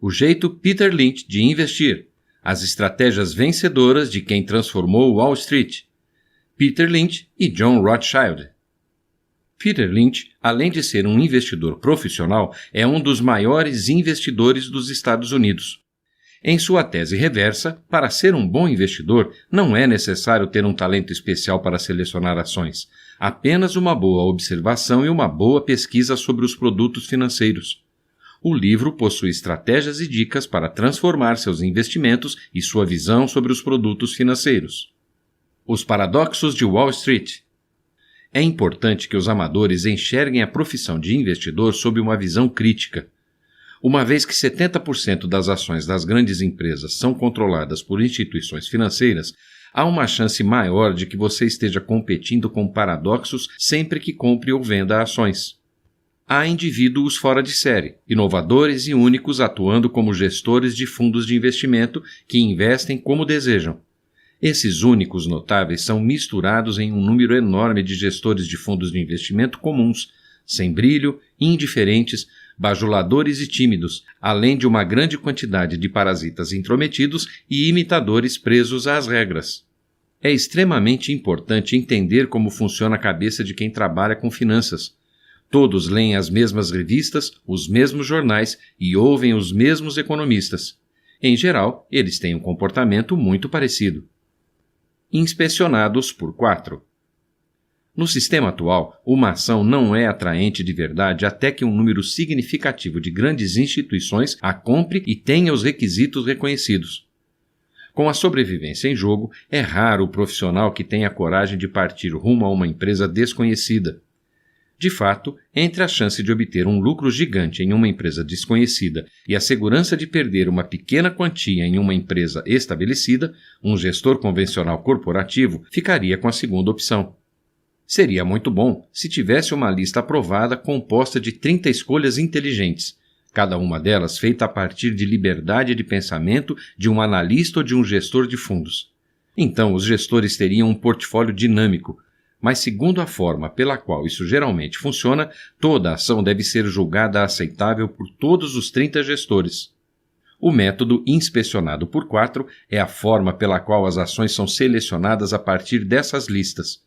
O jeito Peter Lynch de investir. As estratégias vencedoras de quem transformou Wall Street. Peter Lynch e John Rothschild. Peter Lynch, além de ser um investidor profissional, é um dos maiores investidores dos Estados Unidos. Em sua tese reversa, para ser um bom investidor, não é necessário ter um talento especial para selecionar ações, apenas uma boa observação e uma boa pesquisa sobre os produtos financeiros. O livro possui estratégias e dicas para transformar seus investimentos e sua visão sobre os produtos financeiros. Os paradoxos de Wall Street. É importante que os amadores enxerguem a profissão de investidor sob uma visão crítica. Uma vez que 70% das ações das grandes empresas são controladas por instituições financeiras, há uma chance maior de que você esteja competindo com paradoxos sempre que compre ou venda ações. Há indivíduos fora de série, inovadores e únicos atuando como gestores de fundos de investimento que investem como desejam. Esses únicos notáveis são misturados em um número enorme de gestores de fundos de investimento comuns, sem brilho, indiferentes, bajuladores e tímidos, além de uma grande quantidade de parasitas intrometidos e imitadores presos às regras. É extremamente importante entender como funciona a cabeça de quem trabalha com finanças. Todos leem as mesmas revistas, os mesmos jornais e ouvem os mesmos economistas. Em geral, eles têm um comportamento muito parecido. Inspecionados por 4. No sistema atual, uma ação não é atraente de verdade até que um número significativo de grandes instituições a compre e tenha os requisitos reconhecidos. Com a sobrevivência em jogo, é raro o profissional que tenha a coragem de partir rumo a uma empresa desconhecida. De fato, entre a chance de obter um lucro gigante em uma empresa desconhecida e a segurança de perder uma pequena quantia em uma empresa estabelecida, um gestor convencional corporativo ficaria com a segunda opção. Seria muito bom se tivesse uma lista aprovada composta de 30 escolhas inteligentes, cada uma delas feita a partir de liberdade de pensamento de um analista ou de um gestor de fundos. Então, os gestores teriam um portfólio dinâmico, mas segundo a forma pela qual isso geralmente funciona, toda ação deve ser julgada aceitável por todos os 30 gestores. O método inspecionado por 4 é a forma pela qual as ações são selecionadas a partir dessas listas.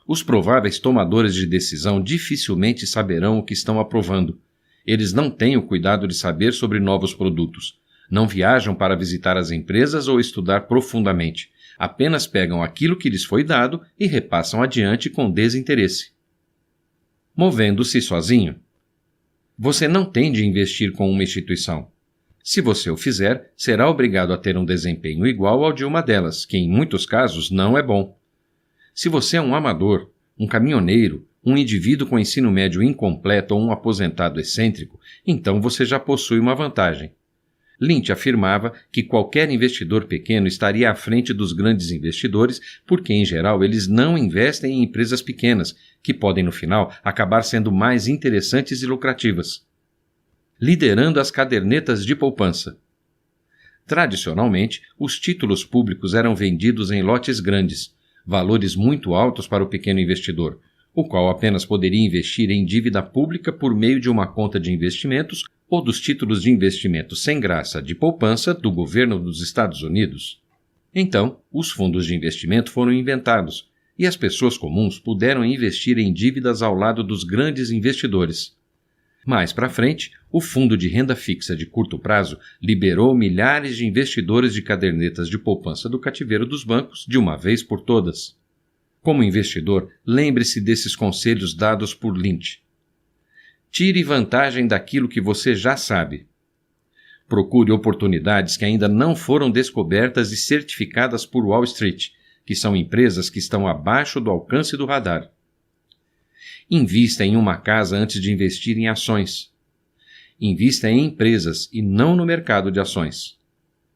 Os prováveis tomadores de decisão dificilmente saberão o que estão aprovando. Eles não têm o cuidado de saber sobre novos produtos. Não viajam para visitar as empresas ou estudar profundamente. Apenas pegam aquilo que lhes foi dado e repassam adiante com desinteresse. Movendo-se sozinho. Você não tem de investir com uma instituição. Se você o fizer, será obrigado a ter um desempenho igual ao de uma delas, que em muitos casos não é bom. Se você é um amador, um caminhoneiro, um indivíduo com ensino médio incompleto ou um aposentado excêntrico, então você já possui uma vantagem. Lynch afirmava que qualquer investidor pequeno estaria à frente dos grandes investidores porque, em geral, eles não investem em empresas pequenas, que podem, no final, acabar sendo mais interessantes e lucrativas. Liderando as cadernetas de poupança. Tradicionalmente, os títulos públicos eram vendidos em lotes grandes, valores muito altos para o pequeno investidor, o qual apenas poderia investir em dívida pública por meio de uma conta de investimentos ou dos títulos de investimento sem graça de poupança do governo dos Estados Unidos. Então, os fundos de investimento foram inventados, e as pessoas comuns puderam investir em dívidas ao lado dos grandes investidores. Mais para frente, o fundo de renda fixa de curto prazo liberou milhares de investidores de cadernetas de poupança do cativeiro dos bancos de uma vez por todas. Como investidor, lembre-se desses conselhos dados por Lynch. Tire vantagem daquilo que você já sabe. Procure oportunidades que ainda não foram descobertas e certificadas por Wall Street, que são empresas que estão abaixo do alcance do radar. Invista em uma casa antes de investir em ações. Invista em empresas e não no mercado de ações.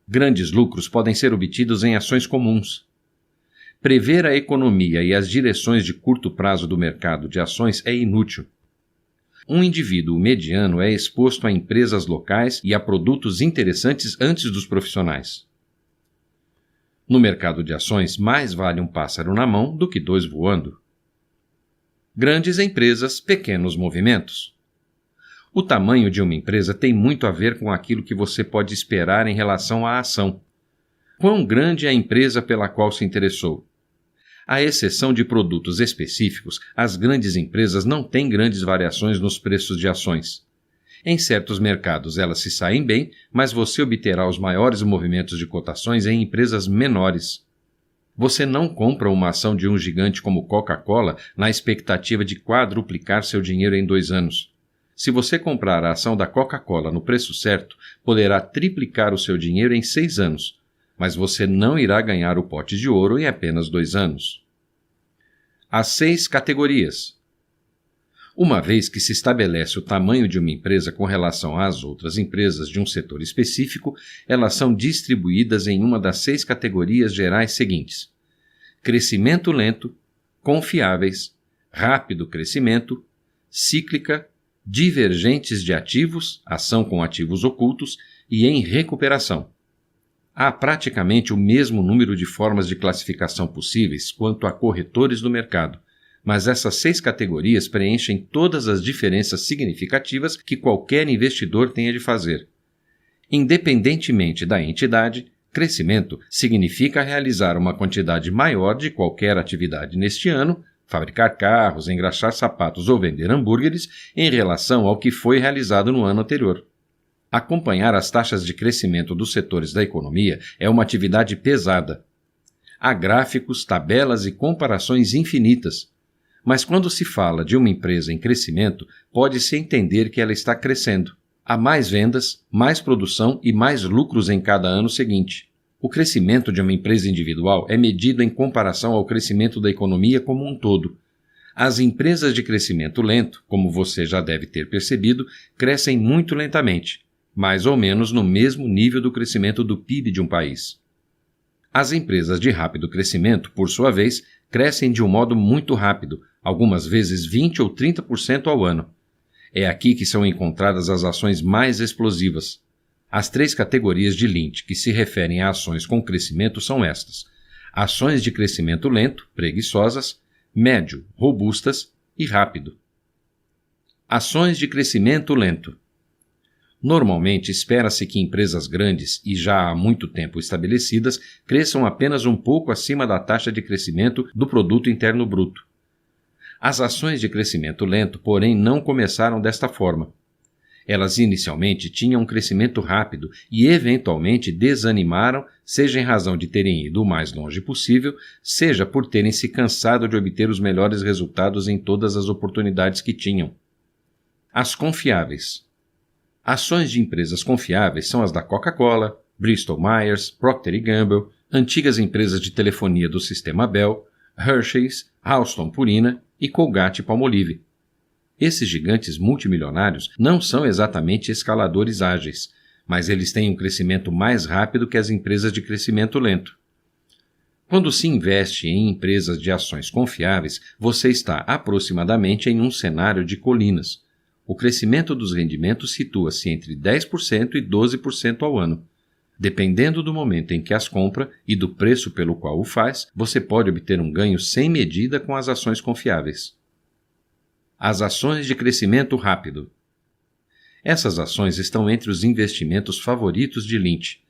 Grandes lucros podem ser obtidos em ações comuns. Prever a economia e as direções de curto prazo do mercado de ações é inútil. Um indivíduo mediano é exposto a empresas locais e a produtos interessantes antes dos profissionais. No mercado de ações, mais vale um pássaro na mão do que 2 voando. Grandes empresas, pequenos movimentos. O tamanho de uma empresa tem muito a ver com aquilo que você pode esperar em relação à ação. Quão grande é a empresa pela qual se interessou? À exceção de produtos específicos, as grandes empresas não têm grandes variações nos preços de ações. Em certos mercados elas se saem bem, mas você obterá os maiores movimentos de cotações em empresas menores. Você não compra uma ação de um gigante como Coca-Cola na expectativa de quadruplicar seu dinheiro em 2 anos. Se você comprar a ação da Coca-Cola no preço certo, poderá triplicar o seu dinheiro em 6 anos, mas você não irá ganhar o pote de ouro em apenas 2 anos. As 6 categorias. Uma vez que se estabelece o tamanho de uma empresa com relação às outras empresas de um setor específico, elas são distribuídas em uma das 6 categorias gerais seguintes: crescimento lento, confiáveis, rápido crescimento, cíclica, divergentes de ativos, ação com ativos ocultos, e em recuperação. Há praticamente o mesmo número de formas de classificação possíveis quanto a corretores do mercado, mas essas 6 categorias preenchem todas as diferenças significativas que qualquer investidor tenha de fazer. Independentemente da entidade, crescimento significa realizar uma quantidade maior de qualquer atividade neste ano, fabricar carros, engraxar sapatos ou vender hambúrgueres, em relação ao que foi realizado no ano anterior. Acompanhar as taxas de crescimento dos setores da economia é uma atividade pesada. Há gráficos, tabelas e comparações infinitas. Mas quando se fala de uma empresa em crescimento, pode-se entender que ela está crescendo. Há mais vendas, mais produção e mais lucros em cada ano seguinte. O crescimento de uma empresa individual é medido em comparação ao crescimento da economia como um todo. As empresas de crescimento lento, como você já deve ter percebido, crescem muito lentamente, mais ou menos no mesmo nível do crescimento do PIB de um país. As empresas de rápido crescimento, por sua vez, crescem de um modo muito rápido, algumas vezes 20% ou 30% ao ano. É aqui que são encontradas as ações mais explosivas. As 3 categorias de Lynch que se referem a ações com crescimento são estas: ações de crescimento lento, preguiçosas, médio, robustas e rápido. Ações de crescimento lento. Normalmente, espera-se que empresas grandes e já há muito tempo estabelecidas cresçam apenas um pouco acima da taxa de crescimento do produto interno bruto. As ações de crescimento lento, porém, não começaram desta forma. Elas inicialmente tinham um crescimento rápido e eventualmente desanimaram, seja em razão de terem ido o mais longe possível, seja por terem se cansado de obter os melhores resultados em todas as oportunidades que tinham. As confiáveis. Ações de empresas confiáveis são as da Coca-Cola, Bristol Myers, Procter & Gamble, antigas empresas de telefonia do sistema Bell, Hershey's, Halston Purina e Colgate-Palmolive. Esses gigantes multimilionários não são exatamente escaladores ágeis, mas eles têm um crescimento mais rápido que as empresas de crescimento lento. Quando se investe em empresas de ações confiáveis, você está aproximadamente em um cenário de colinas. O crescimento dos rendimentos situa-se entre 10% e 12% ao ano. Dependendo do momento em que as compra e do preço pelo qual o faz, você pode obter um ganho sem medida com as ações confiáveis. As ações de crescimento rápido. Essas ações estão entre os investimentos favoritos de Lynch.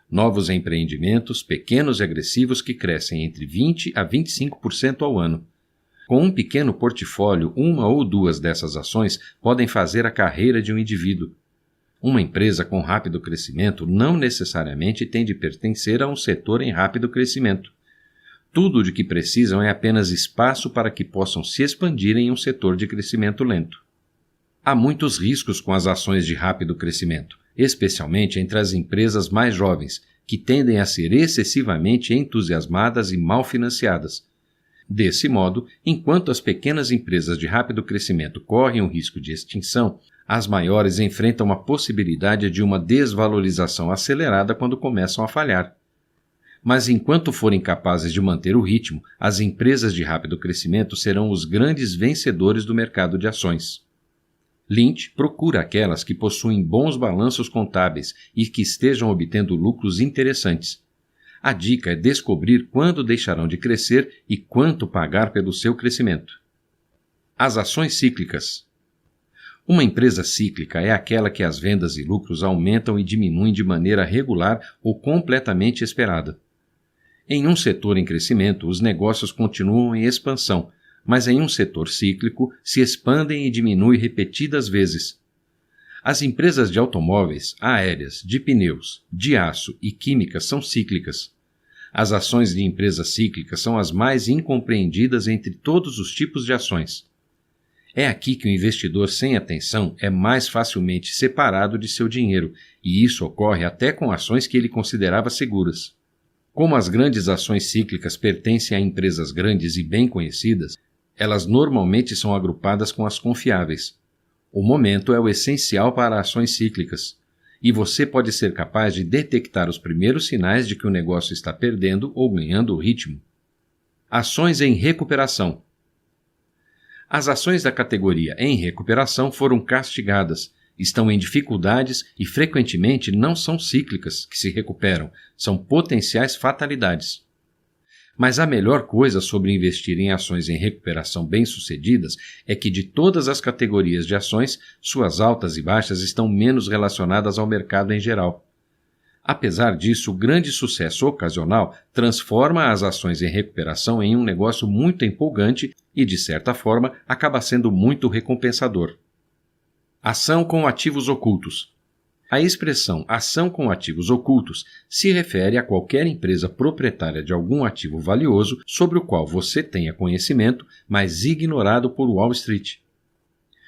Novos empreendimentos, pequenos e agressivos que crescem entre 20% a 25% ao ano. Com um pequeno portfólio, 1 ou 2 dessas ações podem fazer a carreira de um indivíduo. Uma empresa com rápido crescimento não necessariamente tem de pertencer a um setor em rápido crescimento. Tudo de que precisam é apenas espaço para que possam se expandir em um setor de crescimento lento. Há muitos riscos com as ações de rápido crescimento, especialmente entre as empresas mais jovens, que tendem a ser excessivamente entusiasmadas e mal financiadas. Desse modo, enquanto as pequenas empresas de rápido crescimento correm o risco de extinção, as maiores enfrentam a possibilidade de uma desvalorização acelerada quando começam a falhar. Mas enquanto forem capazes de manter o ritmo, as empresas de rápido crescimento serão os grandes vencedores do mercado de ações. Lynch procura aquelas que possuem bons balanços contábeis e que estejam obtendo lucros interessantes. A dica é descobrir quando deixarão de crescer e quanto pagar pelo seu crescimento. As ações cíclicas. Uma empresa cíclica é aquela que as vendas e lucros aumentam e diminuem de maneira regular ou completamente esperada. Em um setor em crescimento, os negócios continuam em expansão, mas em um setor cíclico se expandem e diminuem repetidas vezes. As empresas de automóveis, aéreas, de pneus, de aço e químicas são cíclicas. As ações de empresas cíclicas são as mais incompreendidas entre todos os tipos de ações. É aqui que o investidor sem atenção é mais facilmente separado de seu dinheiro, e isso ocorre até com ações que ele considerava seguras. Como as grandes ações cíclicas pertencem a empresas grandes e bem conhecidas, elas normalmente são agrupadas com as confiáveis. O momento é o essencial para ações cíclicas, e você pode ser capaz de detectar os primeiros sinais de que o negócio está perdendo ou ganhando o ritmo. Ações em recuperação. As ações da categoria em recuperação foram castigadas, estão em dificuldades e frequentemente não são cíclicas que se recuperam, são potenciais fatalidades. Mas a melhor coisa sobre investir em ações em recuperação bem-sucedidas é que de todas as categorias de ações, suas altas e baixas estão menos relacionadas ao mercado em geral. Apesar disso, o grande sucesso ocasional transforma as ações em recuperação em um negócio muito empolgante e, de certa forma, acaba sendo muito recompensador. Ação com ativos ocultos. A expressão ação com ativos ocultos se refere a qualquer empresa proprietária de algum ativo valioso sobre o qual você tenha conhecimento, mas ignorado por Wall Street.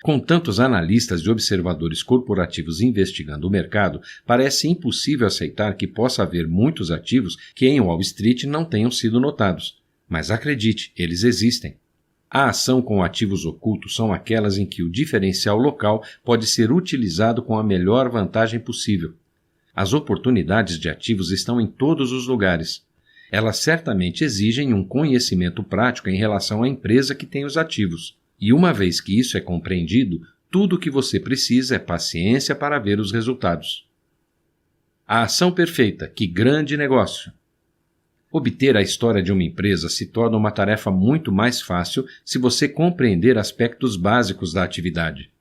Com tantos analistas e observadores corporativos investigando o mercado, parece impossível aceitar que possa haver muitos ativos que em Wall Street não tenham sido notados. Mas acredite, eles existem. A ação com ativos ocultos são aquelas em que o diferencial local pode ser utilizado com a melhor vantagem possível. As oportunidades de ativos estão em todos os lugares. Elas certamente exigem um conhecimento prático em relação à empresa que tem os ativos. E uma vez que isso é compreendido, tudo o que você precisa é paciência para ver os resultados. A ação perfeita, que grande negócio! Obter a história de uma empresa se torna uma tarefa muito mais fácil se você compreender aspectos básicos da atividade.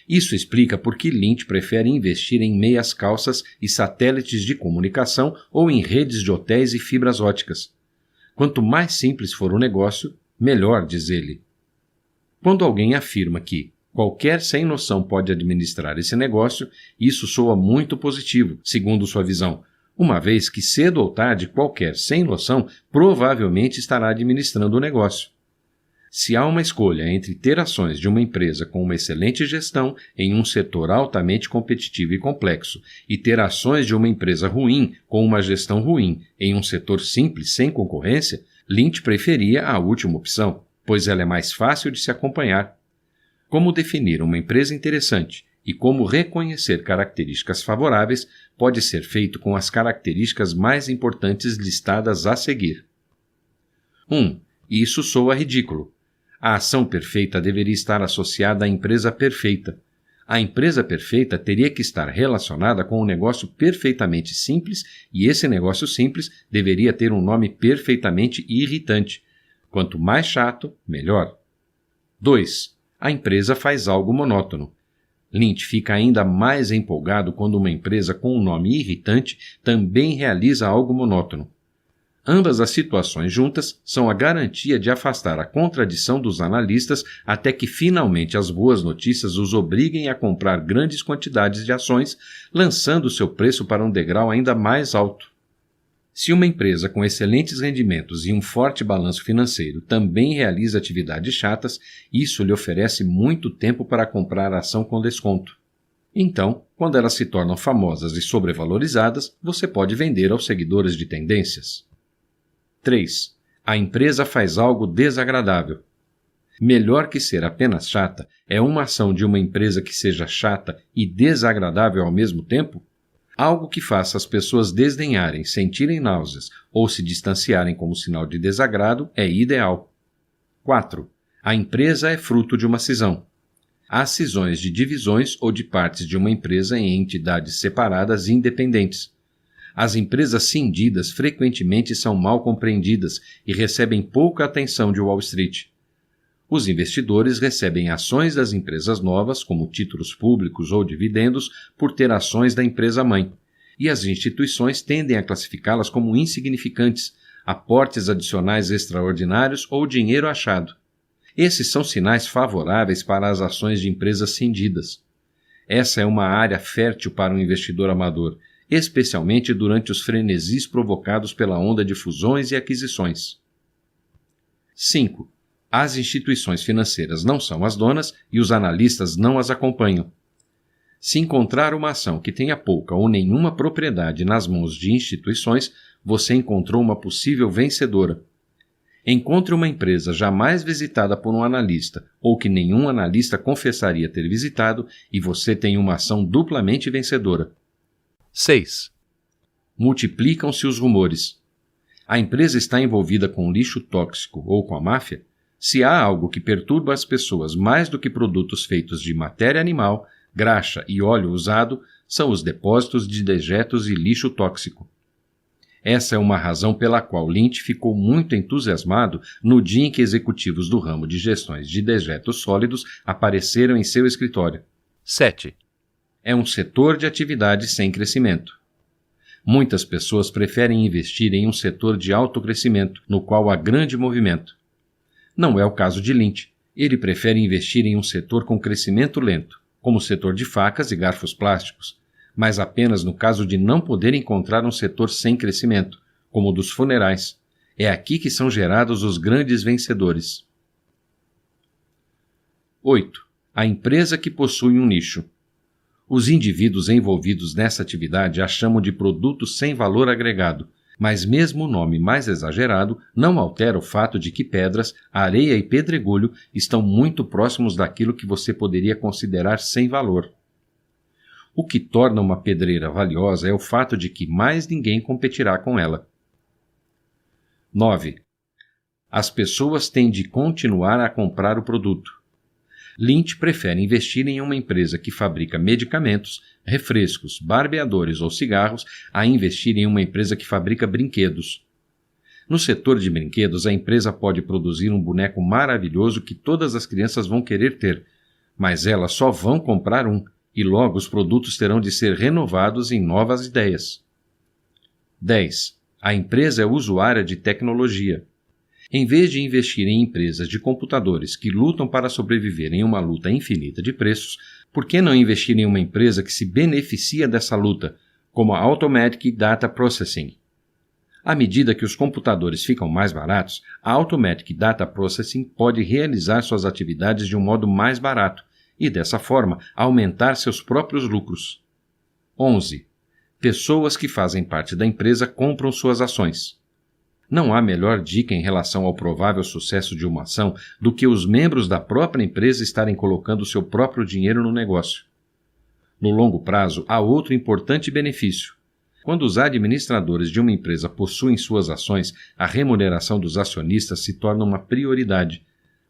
Isso explica por que Lynch prefere investir em meias calças e satélites de comunicação ou em redes de hotéis e fibras óticas. Quanto mais simples for o negócio, melhor, diz ele. Quando alguém afirma que qualquer sem noção pode administrar esse negócio, isso soa muito positivo, segundo sua visão, uma vez que cedo ou tarde qualquer sem noção provavelmente estará administrando o negócio. Se há uma escolha entre ter ações de uma empresa com uma excelente gestão em um setor altamente competitivo e complexo e ter ações de uma empresa ruim com uma gestão ruim em um setor simples sem concorrência, Lynch preferia a última opção, pois ela é mais fácil de se acompanhar. Como definir uma empresa interessante e como reconhecer características favoráveis pode ser feito com as características mais importantes listadas a seguir. 1. Isso soa ridículo. A ação perfeita deveria estar associada à empresa perfeita. A empresa perfeita teria que estar relacionada com um negócio perfeitamente simples e esse negócio simples deveria ter um nome perfeitamente irritante. Quanto mais chato, melhor. 2. A empresa faz algo monótono. Lynch fica ainda mais empolgado quando uma empresa com um nome irritante também realiza algo monótono. Ambas as situações juntas são a garantia de afastar a contradição dos analistas até que finalmente as boas notícias os obriguem a comprar grandes quantidades de ações, lançando seu preço para um degrau ainda mais alto. Se uma empresa com excelentes rendimentos e um forte balanço financeiro também realiza atividades chatas, isso lhe oferece muito tempo para comprar a ação com desconto. Então, quando elas se tornam famosas e sobrevalorizadas, você pode vender aos seguidores de tendências. 3. A empresa faz algo desagradável. Melhor que ser apenas chata é uma ação de uma empresa que seja chata e desagradável ao mesmo tempo? Algo que faça as pessoas desdenharem, sentirem náuseas ou se distanciarem como sinal de desagrado é ideal. 4. A empresa é fruto de uma cisão. Há cisões de divisões ou de partes de uma empresa em entidades separadas e independentes. As empresas cindidas frequentemente são mal compreendidas e recebem pouca atenção de Wall Street. Os investidores recebem ações das empresas novas, como títulos públicos ou dividendos, por ter ações da empresa-mãe, e as instituições tendem a classificá-las como insignificantes, aportes adicionais extraordinários ou dinheiro achado. Esses são sinais favoráveis para as ações de empresas cindidas. Essa é uma área fértil para um investidor amador, especialmente durante os frenesis provocados pela onda de fusões e aquisições. 5. As instituições financeiras não são as donas e os analistas não as acompanham. Se encontrar uma ação que tenha pouca ou nenhuma propriedade nas mãos de instituições, você encontrou uma possível vencedora. Encontre uma empresa jamais visitada por um analista ou que nenhum analista confessaria ter visitado e você tem uma ação duplamente vencedora. 6. Multiplicam-se os rumores. A empresa está envolvida com lixo tóxico ou com a máfia? Se há algo que perturba as pessoas mais do que produtos feitos de matéria animal, graxa e óleo usado, são os depósitos de dejetos e lixo tóxico. Essa é uma razão pela qual Lynch ficou muito entusiasmado no dia em que executivos do ramo de gestões de dejetos sólidos apareceram em seu escritório. 7. É um setor de atividade sem crescimento. Muitas pessoas preferem investir em um setor de alto crescimento, no qual há grande movimento. Não é o caso de Lynch. Ele prefere investir em um setor com crescimento lento, como o setor de facas e garfos plásticos, mas apenas no caso de não poder encontrar um setor sem crescimento, como o dos funerais. É aqui que são gerados os grandes vencedores. 8. A empresa que possui um nicho. Os indivíduos envolvidos nessa atividade a chamam de produto sem valor agregado, mas mesmo o nome mais exagerado não altera o fato de que pedras, areia e pedregulho estão muito próximos daquilo que você poderia considerar sem valor. O que torna uma pedreira valiosa é o fato de que mais ninguém competirá com ela. 9. As pessoas têm de continuar a comprar o produto. Lynch prefere investir em uma empresa que fabrica medicamentos, refrescos, barbeadores ou cigarros a investir em uma empresa que fabrica brinquedos. No setor de brinquedos, a empresa pode produzir um boneco maravilhoso que todas as crianças vão querer ter, mas elas só vão comprar um, e logo os produtos terão de ser renovados em novas ideias. 10. A empresa é usuária de tecnologia. Em vez de investir em empresas de computadores que lutam para sobreviver em uma luta infinita de preços, por que não investir em uma empresa que se beneficia dessa luta, como a Automatic Data Processing? À medida que os computadores ficam mais baratos, a Automatic Data Processing pode realizar suas atividades de um modo mais barato e, dessa forma, aumentar seus próprios lucros. 11. Pessoas que fazem parte da empresa compram suas ações. Não há melhor dica em relação ao provável sucesso de uma ação do que os membros da própria empresa estarem colocando seu próprio dinheiro no negócio. No longo prazo, há outro importante benefício. Quando os administradores de uma empresa possuem suas ações, a remuneração dos acionistas se torna uma prioridade.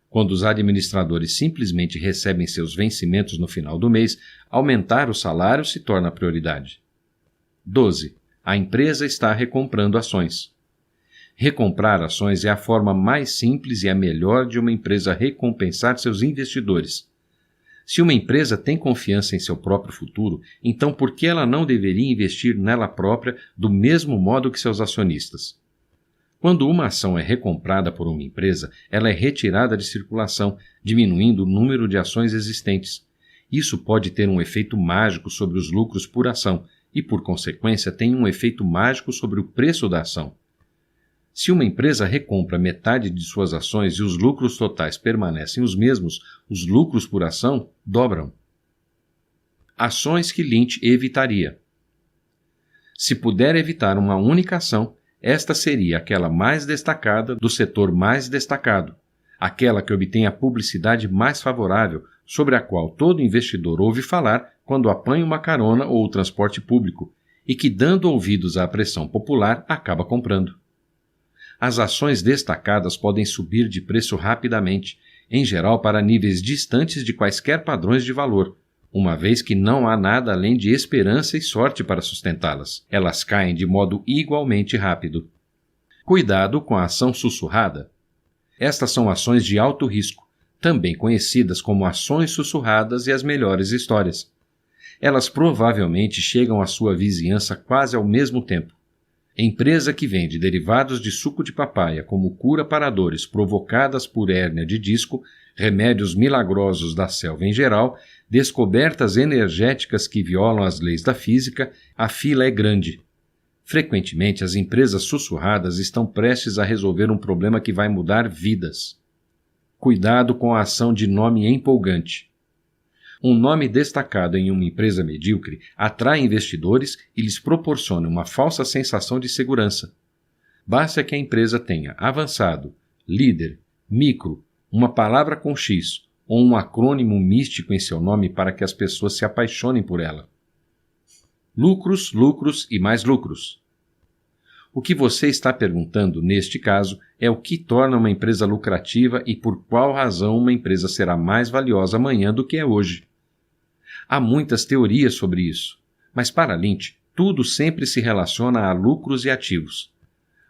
Quando os administradores simplesmente recebem seus vencimentos no final do mês, aumentar o salário se torna prioridade. 12. A empresa está recomprando ações. Recomprar ações é a forma mais simples e a melhor de uma empresa recompensar seus investidores. Se uma empresa tem confiança em seu próprio futuro, então por que ela não deveria investir nela própria do mesmo modo que seus acionistas? Quando uma ação é recomprada por uma empresa, ela é retirada de circulação, diminuindo o número de ações existentes. Isso pode ter um efeito mágico sobre os lucros por ação e, por consequência, tem um efeito mágico sobre o preço da ação. Se uma empresa recompra metade de suas ações e os lucros totais permanecem os mesmos, os lucros por ação dobram. Ações que Lynch evitaria. Se puder evitar uma única ação, esta seria aquela mais destacada do setor mais destacado, aquela que obtém a publicidade mais favorável, sobre a qual todo investidor ouve falar quando apanha uma carona ou o transporte público, e que, dando ouvidos à pressão popular, acaba comprando. As ações destacadas podem subir de preço rapidamente, em geral para níveis distantes de quaisquer padrões de valor, uma vez que não há nada além de esperança e sorte para sustentá-las. Elas caem de modo igualmente rápido. Cuidado com a ação sussurrada. Estas são ações de alto risco. também conhecidas como ações sussurradas e as melhores histórias. Elas provavelmente chegam à sua vizinhança quase ao mesmo tempo. Empresa que vende derivados de suco de papaya como cura para dores provocadas por hérnia de disco, remédios milagrosos da selva em geral, descobertas energéticas que violam as leis da física, a fila é grande. Frequentemente, as empresas sussurradas estão prestes a resolver um problema que vai mudar vidas. Cuidado com a ação de nome empolgante. Um nome destacado em uma empresa medíocre atrai investidores e lhes proporciona uma falsa sensação de segurança. Basta que a empresa tenha avançado, líder, micro, uma palavra com X ou um acrônimo místico em seu nome para que as pessoas se apaixonem por ela. Lucros, lucros e mais lucros. O que você está perguntando, neste caso, é o que torna uma empresa lucrativa e por qual razão uma empresa será mais valiosa amanhã do que é hoje. Há muitas teorias sobre isso, mas para Lynch, tudo sempre se relaciona a lucros e ativos.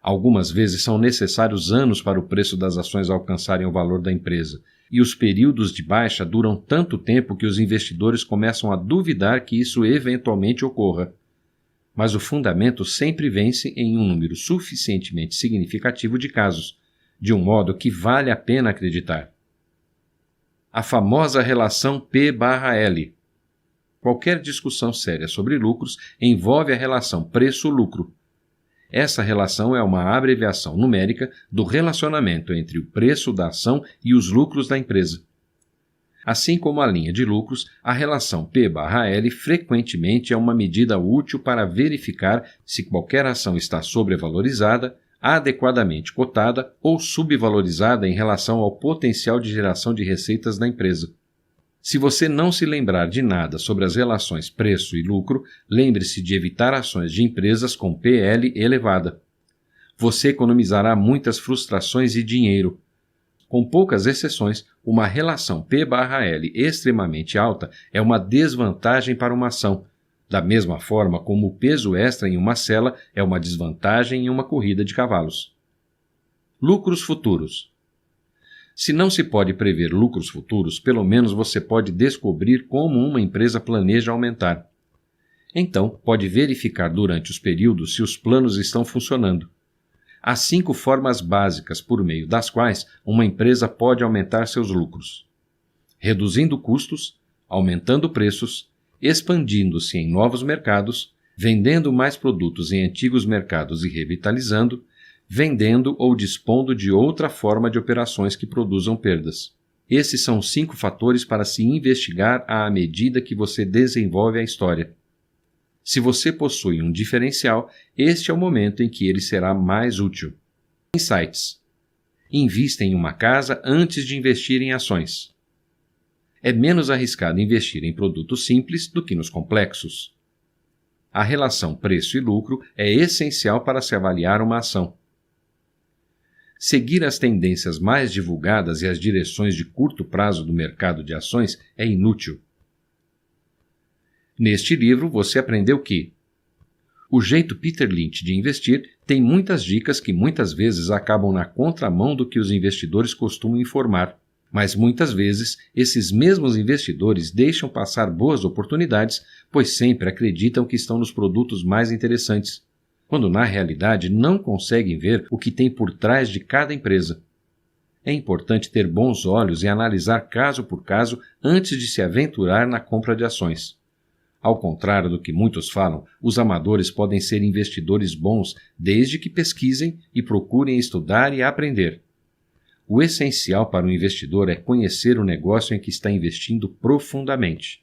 Algumas vezes são necessários anos para o preço das ações alcançarem o valor da empresa, e os períodos de baixa duram tanto tempo que os investidores começam a duvidar que isso eventualmente ocorra. Mas o fundamento sempre vence em um número suficientemente significativo de casos, de um modo que vale a pena acreditar. A famosa relação P/L. Qualquer discussão séria sobre lucros envolve a relação preço-lucro. Essa relação é uma abreviação numérica do relacionamento entre o preço da ação e os lucros da empresa. Assim como a linha de lucros, a relação P/L frequentemente é uma medida útil para verificar se qualquer ação está sobrevalorizada, adequadamente cotada ou subvalorizada em relação ao potencial de geração de receitas da empresa. Se você não se lembrar de nada sobre as relações preço e lucro, lembre-se de evitar ações de empresas com PL elevada. Você economizará muitas frustrações e dinheiro. Com poucas exceções, uma relação P/L extremamente alta é uma desvantagem para uma ação, da mesma forma como o peso extra em uma cela é uma desvantagem em uma corrida de cavalos. Lucros futuros. Se não se pode prever lucros futuros, pelo menos você pode descobrir como uma empresa planeja aumentar. Então, pode verificar durante os períodos se os planos estão funcionando. Há 5 formas básicas por meio das quais uma empresa pode aumentar seus lucros: reduzindo custos, aumentando preços, expandindo-se em novos mercados, vendendo mais produtos em antigos mercados e revitalizando, vendendo ou dispondo de outra forma de operações que produzam perdas. Esses são 5 fatores para se investigar à medida que você desenvolve a história. Se você possui um diferencial, este é o momento em que ele será mais útil. Insights. Invista em uma casa antes de investir em ações. É menos arriscado investir em produtos simples do que nos complexos. A relação preço e lucro é essencial para se avaliar uma ação. Seguir as tendências mais divulgadas e as direções de curto prazo do mercado de ações é inútil. Neste livro, você aprendeu que o jeito Peter Lynch de investir tem muitas dicas que muitas vezes acabam na contramão do que os investidores costumam informar, mas muitas vezes esses mesmos investidores deixam passar boas oportunidades, pois sempre acreditam que estão nos produtos mais interessantes, quando na realidade não conseguem ver o que tem por trás de cada empresa. É importante ter bons olhos e analisar caso por caso antes de se aventurar na compra de ações. Ao contrário do que muitos falam, os amadores podem ser investidores bons desde que pesquisem e procurem estudar e aprender. O essencial para o investidor é conhecer o negócio em que está investindo profundamente.